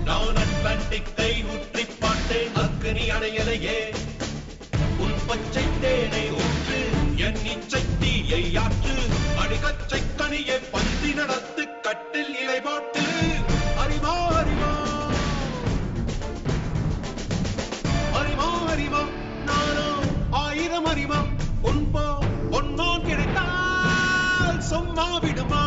நான் அட்லாண்டிக்கை உற்றி பார்த்தேன் அக்கனி அணையலையே உன் பச்சை தேனை ஊற்று என் இச்சை தீயை ஆற்று அடிகச்சை கனியை பந்தி நடத்து கட்டில் இலை போட்டு அறிவா அறிவா அறிவா அறிவா நானோ ஆயிரம் அறிவா உன்போ பொன்மான் கிடைத்தால் சும்மா விடுமா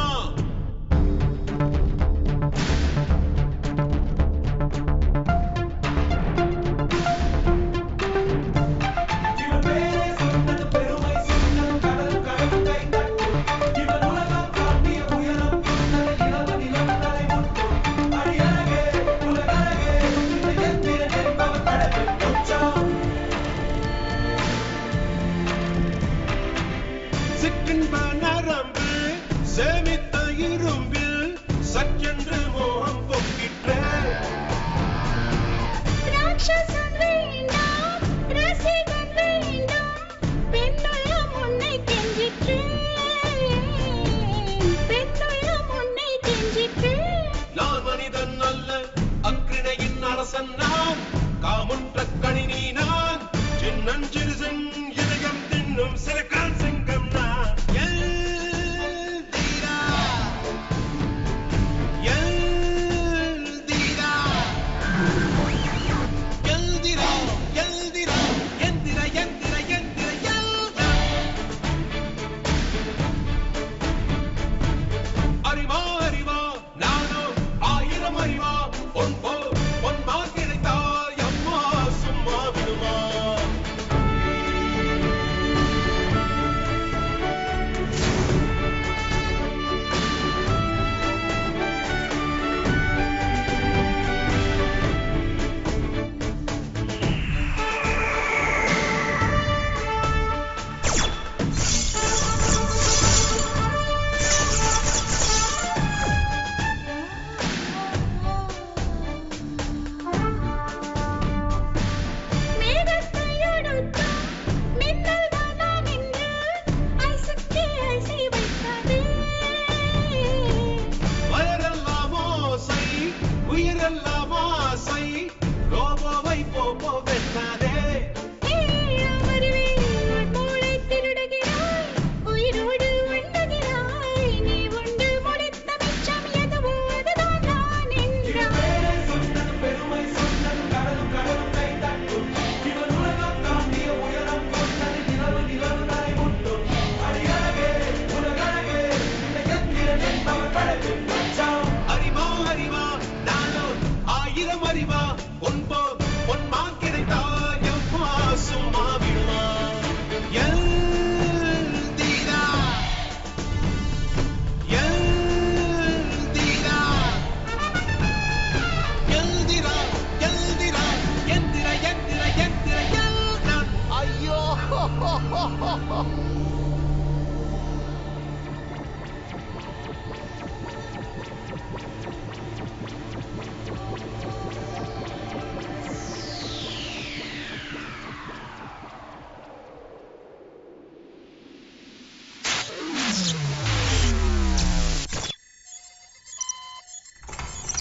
சேமித்த இரும்பில் சற்றென்று மோகம் பொங்கிற்று ராட்சசன் வேண்டாம் ரசிகன் வேண்டும் பெண்ணுள்ளம் உன்னை கெஞ்சிற்று பெண்ணுள்ளம் உன்னை கெஞ்சிற்று நான் மனிதன் அல்ல அக்கிணையின் அரசன் நான் காமுன்ற கணினி நான் சின்னஞ்சிறு இதயம் தின்னும் சிறக்கால் சிங்கம் நான் ha ha ha ha